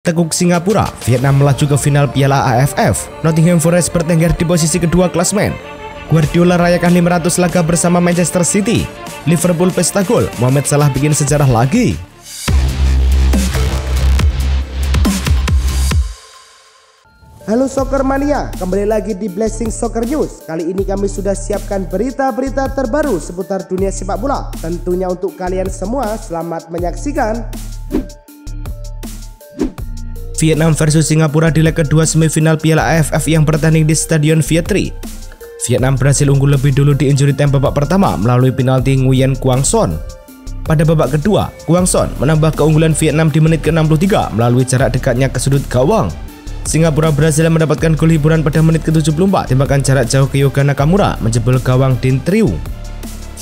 Tekuk Singapura, Vietnam melaju ke final Piala AFF. Nottingham Forest bertengger di posisi kedua klasmen. Guardiola rayakan 500 laga bersama Manchester City. Liverpool pesta gol, Mohamed Salah bikin sejarah lagi. Halo Soccer Mania, kembali lagi di Blessing Soccer News. Kali ini kami sudah siapkan berita-berita terbaru seputar dunia sepak bola. Tentunya untuk kalian semua, selamat menyaksikan. Vietnam versus Singapura di leg kedua semifinal Piala AFF yang bertanding di Stadion Vietri. Vietnam berhasil unggul lebih dulu di injury time babak pertama melalui penalti Nguyen Quang Son. Pada babak kedua, Quang Son menambah keunggulan Vietnam di menit ke-63 melalui jarak dekatnya ke sudut gawang. Singapura berhasil mendapatkan gol hiburan pada menit ke-74, tembakan jarak jauh ke Yoga Nakamura menjebol gawang Dinh Trieu.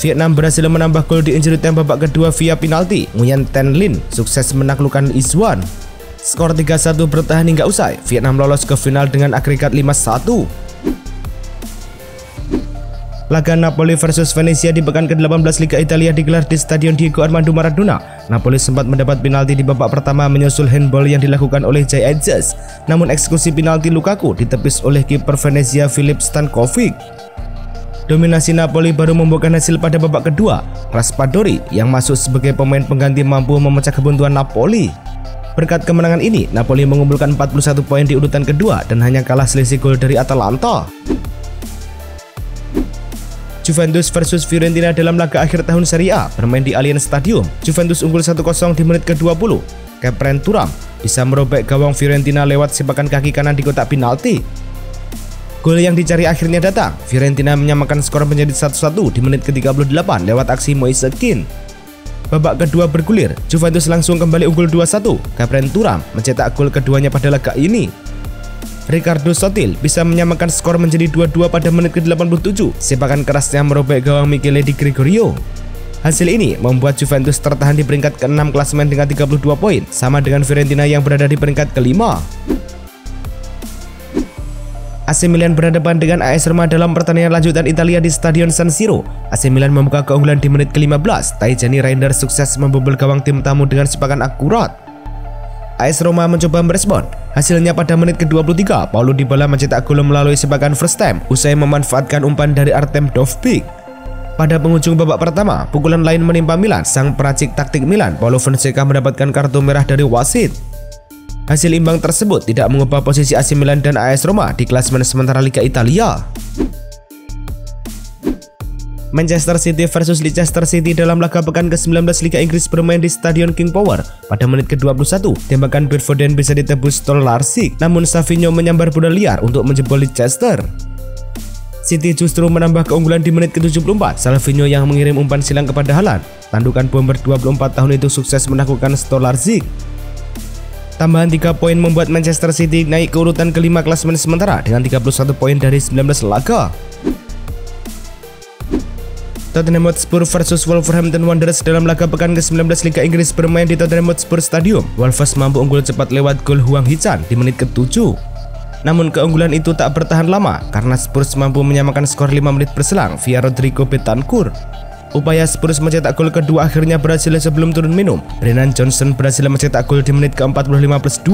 Vietnam berhasil menambah gol di injury time babak kedua via penalti. Nguyen Thanh Linh sukses menaklukkan Izuan. Skor 3-1 bertahan hingga usai. Vietnam lolos ke final dengan agregat 5-1. Laga Napoli versus Venezia di pekan ke-18 Liga Italia digelar di Stadion Diego Armando Maradona. Napoli sempat mendapat penalti di babak pertama menyusul handball yang dilakukan oleh Jay Adjust. Namun eksekusi penalti Lukaku ditepis oleh kiper Venezia Filip Stankovic. Dominasi Napoli baru membuahkan hasil pada babak kedua. Raspadori yang masuk sebagai pemain pengganti mampu memecah kebuntuan Napoli. Berkat kemenangan ini, Napoli mengumpulkan 41 poin di urutan kedua dan hanya kalah selisih gol dari Atalanta. Juventus versus Fiorentina dalam laga akhir tahun Serie A bermain di Allianz Stadium. Juventus unggul 1-0 di menit ke-20. Khéphren Thuram bisa merobek gawang Fiorentina lewat sepakan kaki kanan di kotak penalti. Gol yang dicari akhirnya datang. Fiorentina menyamakan skor menjadi 1-1 di menit ke-38 lewat aksi Moise Kean. Babak kedua bergulir, Juventus langsung kembali unggul 2-1. Khéphren Thuram mencetak gol keduanya pada laga ini. Ricardo Sotil bisa menyamakan skor menjadi 2-2 pada menit ke-87. Sepakan kerasnya merobek gawang Michele Di Gregorio. Hasil ini membuat Juventus tertahan di peringkat ke-6 klasemen dengan 32 poin, sama dengan Fiorentina yang berada di peringkat ke-5. AC Milan berhadapan dengan AS Roma dalam pertandingan lanjutan Italia di Stadion San Siro. AC Milan membuka keunggulan di menit ke-15. Tijani Reinders sukses membobol gawang tim tamu dengan sepakan akurat. AS Roma mencoba merespon. Hasilnya pada menit ke-23, Paulo Dybala mencetak gol melalui sepakan first time usai memanfaatkan umpan dari Artem Dovbyk. Pada penghujung babak pertama, pukulan lain menimpa Milan. Sang peracik taktik Milan, Paulo Fonseca mendapatkan kartu merah dari wasit. Hasil imbang tersebut tidak mengubah posisi AC Milan dan AS Roma di klasemen sementara Liga Italia. Manchester City versus Leicester City dalam laga pekan ke-19 Liga Inggris bermain di Stadion King Power. Pada menit ke-21, tembakan Phil Foden bisa ditebus Stolarczyk, namun Savinho menyambar bola liar untuk menjebol Leicester. City justru menambah keunggulan di menit ke-74. Savinho yang mengirim umpan silang kepada Haaland. Tandukan bomber 24 tahun itu sukses menaklukkan Stolarczyk. Tambahan 3 poin membuat Manchester City naik ke urutan kelima klasemen sementara dengan 31 poin dari 19 laga. Tottenham Hotspur versus Wolverhampton Wanderers dalam laga pekan ke-19 Liga Inggris bermain di Tottenham Hotspur Stadium. Wolves mampu unggul cepat lewat gol Hwang Hee-chan di menit ke-7. Namun keunggulan itu tak bertahan lama karena Spurs mampu menyamakan skor 5 menit berselang via Rodrigo Betancourt. Upaya Spurs mencetak gol kedua akhirnya berhasil sebelum turun minum. Brennan Johnson berhasil mencetak gol di menit ke-45+2.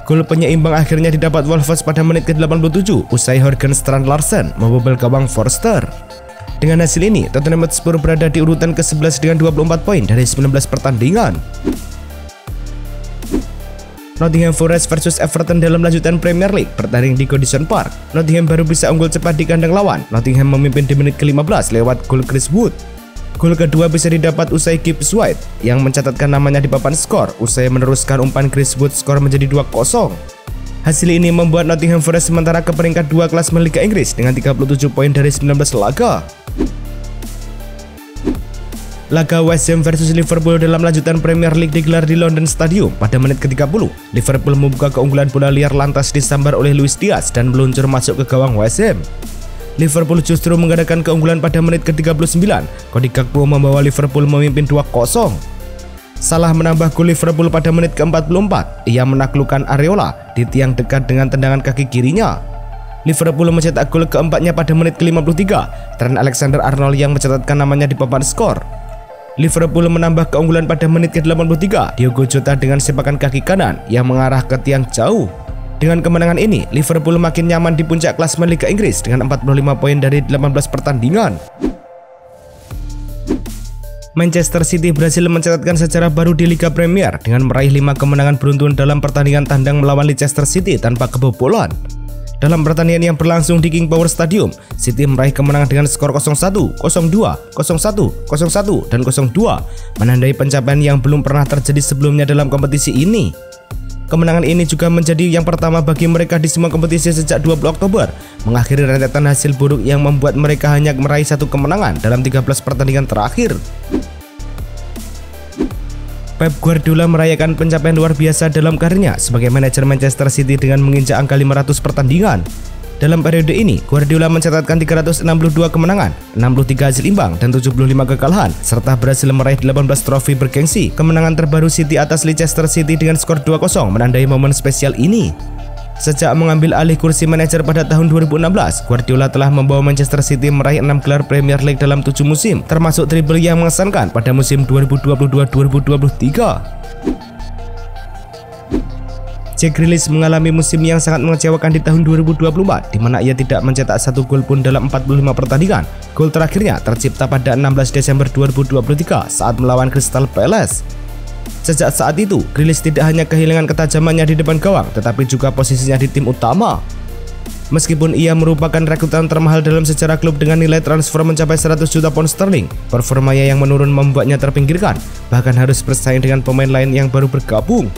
Gol penyeimbang akhirnya didapat Wolves pada menit ke-87 usai Jørgen Strand Larsen membobol gawang Forster. Dengan hasil ini, Tottenham Hotspur berada di urutan ke-11 dengan 24 poin dari 19 pertandingan. Nottingham Forest versus Everton dalam lanjutan Premier League bertanding di Goodison Park. Nottingham baru bisa unggul cepat di kandang lawan. Nottingham memimpin di menit ke-15 lewat gol Chris Wood. Gol kedua bisa didapat usai Gibbs White yang mencatatkan namanya di papan skor usai meneruskan umpan Chris Wood, skor menjadi 2-0. Hasil ini membuat Nottingham Forest sementara ke peringkat 2 klasemen Liga Inggris dengan 37 poin dari 19 laga. Laga West Ham versus Liverpool dalam lanjutan Premier League digelar di London Stadium. Pada menit ke-30, Liverpool membuka keunggulan bola liar lantas disambar oleh Luis Diaz dan meluncur masuk ke gawang West Ham. Liverpool justru mengadakan keunggulan pada menit ke-39. Cody Gakpo membawa Liverpool memimpin 2-0. Salah menambah gol Liverpool pada menit ke-44. Ia menaklukkan Areola di tiang dekat dengan tendangan kaki kirinya. Liverpool mencetak gol keempatnya pada menit ke-53. Trent Alexander-Arnold yang mencatatkan namanya di papan skor. Liverpool menambah keunggulan pada menit ke-83. Diogo Jota dengan sepakan kaki kanan yang mengarah ke tiang jauh. Dengan kemenangan ini, Liverpool makin nyaman di puncak klasemen Liga Inggris dengan 45 poin dari 18 pertandingan. Manchester City berhasil mencatatkan sejarah baru di Liga Premier dengan meraih 5 kemenangan beruntun dalam pertandingan tandang melawan Leicester City tanpa kebobolan. Dalam pertandingan yang berlangsung di King Power Stadium, City meraih kemenangan dengan skor 0-1, 0-2, 0-1, 0-1, dan 0-2, menandai pencapaian yang belum pernah terjadi sebelumnya dalam kompetisi ini. Kemenangan ini juga menjadi yang pertama bagi mereka di semua kompetisi sejak 20 Oktober, mengakhiri rentetan hasil buruk yang membuat mereka hanya meraih 1 kemenangan dalam 13 pertandingan terakhir. Pep Guardiola merayakan pencapaian luar biasa dalam karirnya sebagai manajer Manchester City dengan menginjak angka 500 pertandingan. Dalam periode ini, Guardiola mencatatkan 362 kemenangan, 63 hasil imbang, dan 75 kekalahan, serta berhasil meraih 18 trofi bergengsi. Kemenangan terbaru City atas Leicester City dengan skor 2-0 menandai momen spesial ini. Sejak mengambil alih kursi manajer pada tahun 2016, Guardiola telah membawa Manchester City meraih 6 gelar Premier League dalam 7 musim, termasuk treble yang mengesankan pada musim 2022-2023. Jack Grealish mengalami musim yang sangat mengecewakan di tahun 2024, di mana ia tidak mencetak 1 gol pun dalam 45 pertandingan. Gol terakhirnya tercipta pada 16 Desember 2023 saat melawan Crystal Palace. Sejak saat itu, Grealish tidak hanya kehilangan ketajamannya di depan gawang, tetapi juga posisinya di tim utama. Meskipun ia merupakan rekrutan termahal dalam sejarah klub dengan nilai transfer mencapai 100 juta pound sterling, performanya yang menurun membuatnya terpinggirkan, bahkan harus bersaing dengan pemain lain yang baru bergabung.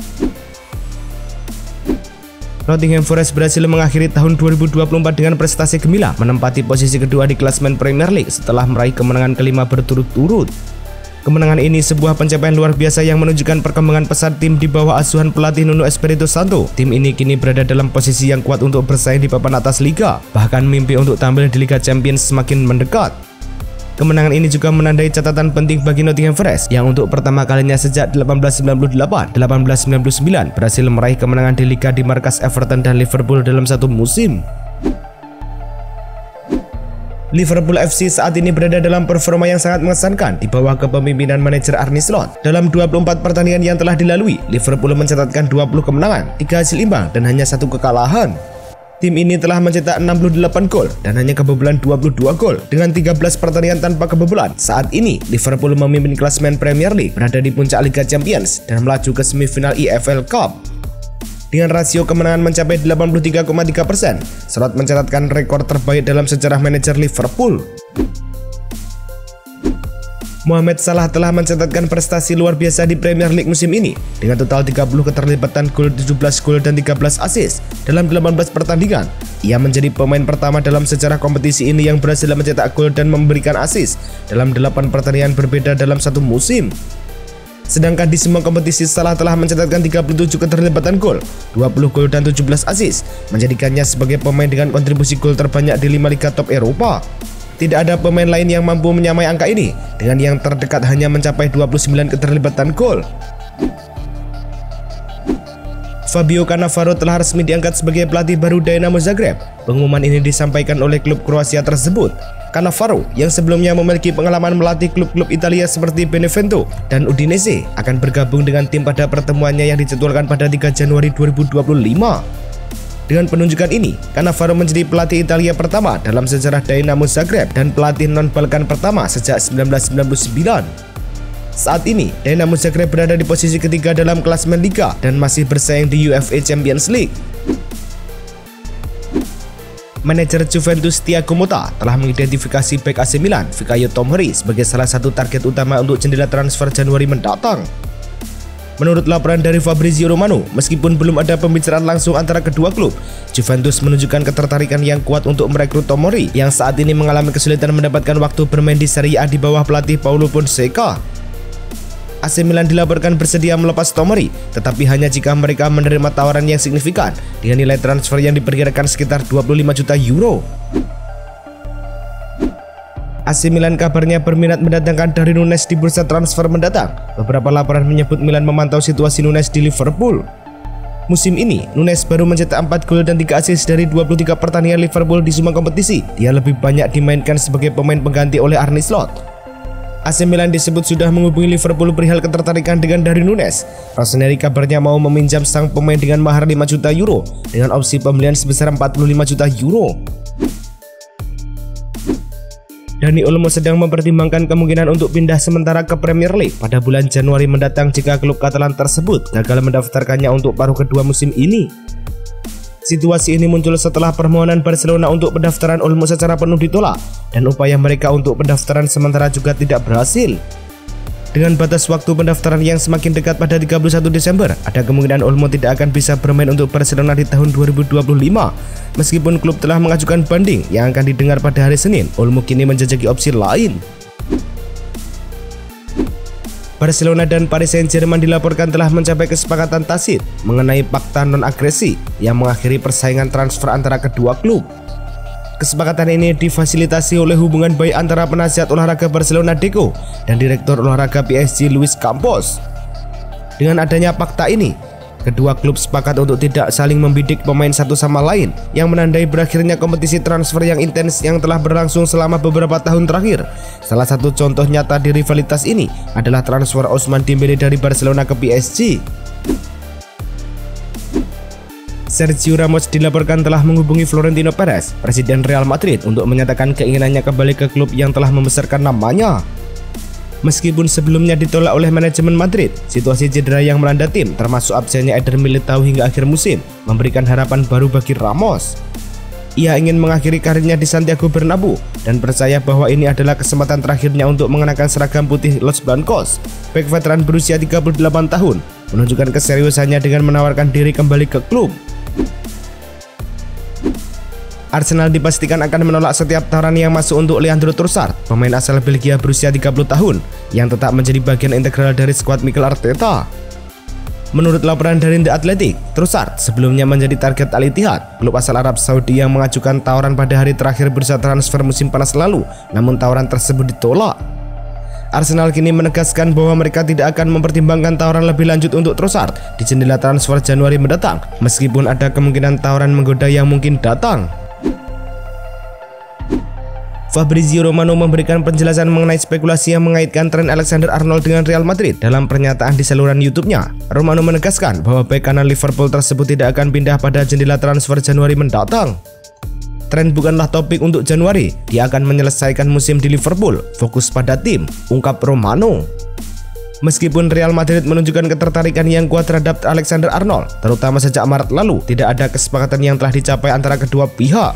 Nottingham Forest berhasil mengakhiri tahun 2024 dengan prestasi gemilang, menempati posisi kedua di klasemen Premier League setelah meraih kemenangan kelima berturut-turut. Kemenangan ini sebuah pencapaian luar biasa yang menunjukkan perkembangan pesat tim di bawah asuhan pelatih Nuno Espirito Santo. Tim ini kini berada dalam posisi yang kuat untuk bersaing di papan atas liga, bahkan mimpi untuk tampil di Liga Champions semakin mendekat. Kemenangan ini juga menandai catatan penting bagi Nottingham Forest yang untuk pertama kalinya sejak 1898-1899 berhasil meraih kemenangan di Liga di markas Everton dan Liverpool dalam satu musim. Liverpool FC saat ini berada dalam performa yang sangat mengesankan di bawah kepemimpinan manajer Arne Slot. Dalam 24 pertandingan yang telah dilalui, Liverpool mencatatkan 20 kemenangan, 3 hasil imbang, dan hanya 1 kekalahan. Tim ini telah mencetak 68 gol dan hanya kebobolan 22 gol dengan 13 pertandingan tanpa kebobolan. Saat ini, Liverpool memimpin klasemen Premier League, berada di puncak Liga Champions, dan melaju ke semifinal EFL Cup. Dengan rasio kemenangan mencapai 83,3%, Slot mencatatkan rekor terbaik dalam sejarah manajer Liverpool. Mohamed Salah telah mencatatkan prestasi luar biasa di Premier League musim ini dengan total 30 keterlibatan gol, 17 gol, dan 13 assist dalam 18 pertandingan. Ia menjadi pemain pertama dalam sejarah kompetisi ini yang berhasil mencetak gol dan memberikan assist dalam 8 pertandingan berbeda dalam satu musim. Sedangkan di semua kompetisi Salah telah mencatatkan 37 keterlibatan gol, 20 gol, dan 17 assist, menjadikannya sebagai pemain dengan kontribusi gol terbanyak di 5 liga top Eropa. Tidak ada pemain lain yang mampu menyamai angka ini, dengan yang terdekat hanya mencapai 29 keterlibatan gol. Fabio Cannavaro telah resmi diangkat sebagai pelatih baru Dinamo Zagreb. Pengumuman ini disampaikan oleh klub Kroasia tersebut. Cannavaro yang sebelumnya memiliki pengalaman melatih klub-klub Italia seperti Benevento dan Udinese akan bergabung dengan tim pada pertemuannya yang dijadwalkan pada 3 Januari 2025. Dengan penunjukan ini, Cannavaro menjadi pelatih Italia pertama dalam sejarah Dinamo Zagreb dan pelatih non-Balkan pertama sejak 1999. Saat ini, Dinamo Zagreb berada di posisi ketiga dalam klasemen liga dan masih bersaing di UEFA Champions League. Manajer Juventus Thiago Motta telah mengidentifikasi bek AC Milan Fikayo Tomori sebagai salah satu target utama untuk jendela transfer Januari mendatang. Menurut laporan dari Fabrizio Romano, meskipun belum ada pembicaraan langsung antara kedua klub, Juventus menunjukkan ketertarikan yang kuat untuk merekrut Tomori yang saat ini mengalami kesulitan mendapatkan waktu bermain di Serie A di bawah pelatih Paulo Fonseca. AC Milan dilaporkan bersedia melepas Tomori, tetapi hanya jika mereka menerima tawaran yang signifikan dengan nilai transfer yang diperkirakan sekitar 25 juta euro. AC Milan kabarnya berminat mendatangkan Darwin Núñez di bursa transfer mendatang. Beberapa laporan menyebut Milan memantau situasi Núñez di Liverpool. Musim ini, Núñez baru mencetak 4 gol dan 3 assist dari 23 pertandingan Liverpool di semua kompetisi. Dia lebih banyak dimainkan sebagai pemain pengganti oleh Arne Slot. AC Milan disebut sudah menghubungi Liverpool perihal ketertarikan dengan Darwin Núñez. Rossoneri kabarnya mau meminjam sang pemain dengan mahar 5 juta euro dengan opsi pembelian sebesar 45 juta euro. Dani Olmo sedang mempertimbangkan kemungkinan untuk pindah sementara ke Premier League pada bulan Januari mendatang jika klub Katalan tersebut gagal mendaftarkannya untuk paruh kedua musim ini. Situasi ini muncul setelah permohonan Barcelona untuk pendaftaran Olmo secara penuh ditolak dan upaya mereka untuk pendaftaran sementara juga tidak berhasil. Dengan batas waktu pendaftaran yang semakin dekat pada 31 Desember, ada kemungkinan Olmo tidak akan bisa bermain untuk Barcelona di tahun 2025. Meskipun klub telah mengajukan banding yang akan didengar pada hari Senin, Olmo kini menjajaki opsi lain. Barcelona dan Paris Saint-Germain dilaporkan telah mencapai kesepakatan tacit mengenai fakta non-agresi yang mengakhiri persaingan transfer antara kedua klub. Kesepakatan ini difasilitasi oleh hubungan baik antara penasihat olahraga Barcelona Deco dan direktur olahraga PSG Luis Campos. Dengan adanya fakta ini, kedua klub sepakat untuk tidak saling membidik pemain satu sama lain yang menandai berakhirnya kompetisi transfer yang intens yang telah berlangsung selama beberapa tahun terakhir. Salah satu contoh nyata di rivalitas ini adalah transfer Ousmane Dembélé dari Barcelona ke PSG. Sergio Ramos dilaporkan telah menghubungi Florentino Perez, presiden Real Madrid, untuk menyatakan keinginannya kembali ke klub yang telah membesarkan namanya. Meskipun sebelumnya ditolak oleh manajemen Madrid, situasi cedera yang melanda tim termasuk absennya Eder Militao hingga akhir musim memberikan harapan baru bagi Ramos. Ia ingin mengakhiri karirnya di Santiago Bernabeu dan percaya bahwa ini adalah kesempatan terakhirnya untuk mengenakan seragam putih Los Blancos. Bek veteran berusia 38 tahun menunjukkan keseriusannya dengan menawarkan diri kembali ke klub. Arsenal dipastikan akan menolak setiap tawaran yang masuk untuk Leandro Trossard, pemain asal Belgia berusia 30 tahun yang tetap menjadi bagian integral dari skuad Mikel Arteta. Menurut laporan dari The Athletic, Trossard sebelumnya menjadi target Al Ittihad, klub asal Arab Saudi yang mengajukan tawaran pada hari terakhir bursa transfer musim panas lalu, namun tawaran tersebut ditolak. Arsenal kini menegaskan bahwa mereka tidak akan mempertimbangkan tawaran lebih lanjut untuk Trossard di jendela transfer Januari mendatang, meskipun ada kemungkinan tawaran menggoda yang mungkin datang. Fabrizio Romano memberikan penjelasan mengenai spekulasi yang mengaitkan Trent Alexander-Arnold dengan Real Madrid dalam pernyataan di saluran YouTube-nya. Romano menegaskan bahwa bek kanan Liverpool tersebut tidak akan pindah pada jendela transfer Januari mendatang. Trent bukanlah topik untuk Januari, dia akan menyelesaikan musim di Liverpool, fokus pada tim, ungkap Romano. Meskipun Real Madrid menunjukkan ketertarikan yang kuat terhadap Alexander-Arnold, terutama sejak Maret lalu, tidak ada kesepakatan yang telah dicapai antara kedua pihak.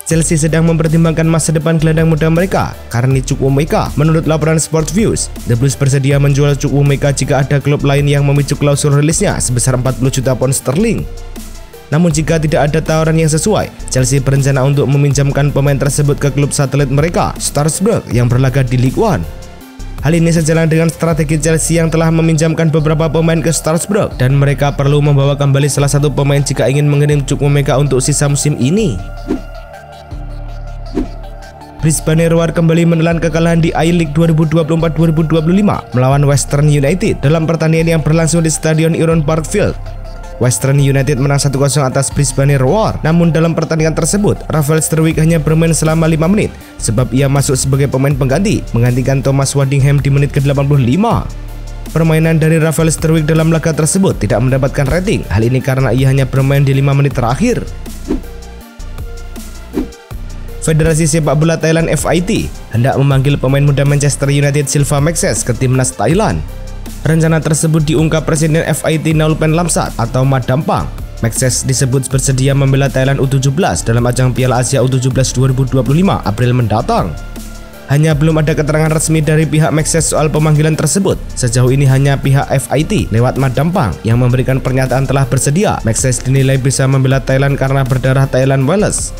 Chelsea sedang mempertimbangkan masa depan gelandang muda mereka, Karni Chukwuemeka. Menurut laporan Sportviews, The Blues bersedia menjual Chukwuemeka jika ada klub lain yang memicu klausul rilisnya sebesar 40 juta pound sterling. Namun jika tidak ada tawaran yang sesuai, Chelsea berencana untuk meminjamkan pemain tersebut ke klub satelit mereka, Strasbourg, yang berlaga di Ligue 1. Hal ini sejalan dengan strategi Chelsea yang telah meminjamkan beberapa pemain ke Strasbourg dan mereka perlu membawa kembali salah satu pemain jika ingin mengirim Chukwuemeka untuk sisa musim ini. Brisbane Roar kembali menelan kekalahan di I-League 2024-2025 melawan Western United dalam pertandingan yang berlangsung di Stadion Iron Parkfield. Western United menang 1-0 atas Brisbane Roar. Namun dalam pertandingan tersebut, Rafael Sterwijk hanya bermain selama 5 menit sebab ia masuk sebagai pemain pengganti menggantikan Thomas Waddingham di menit ke-85. Permainan dari Rafael Sterwijk dalam laga tersebut tidak mendapatkan rating. Hal ini karena ia hanya bermain di 5 menit terakhir. Federasi Sepak Bola Thailand FIT hendak memanggil pemain muda Manchester United Silva Maxes ke timnas Thailand. Rencana tersebut diungkap Presiden FIT Naulpen Lamsat atau Mat Dampang. Maxes disebut bersedia membela Thailand U17 dalam ajang Piala Asia U17 2025 April mendatang. Hanya belum ada keterangan resmi dari pihak Maxes soal pemanggilan tersebut. Sejauh ini hanya pihak FIT lewat Mat Dampang yang memberikan pernyataan telah bersedia. Maxes dinilai bisa membela Thailand karena berdarah Thailand Wales.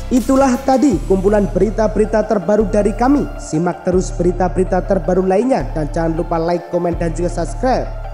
Itulah tadi kumpulan berita-berita terbaru dari kami. Simak terus berita-berita terbaru lainnya dan jangan lupa like, komen, dan juga subscribe.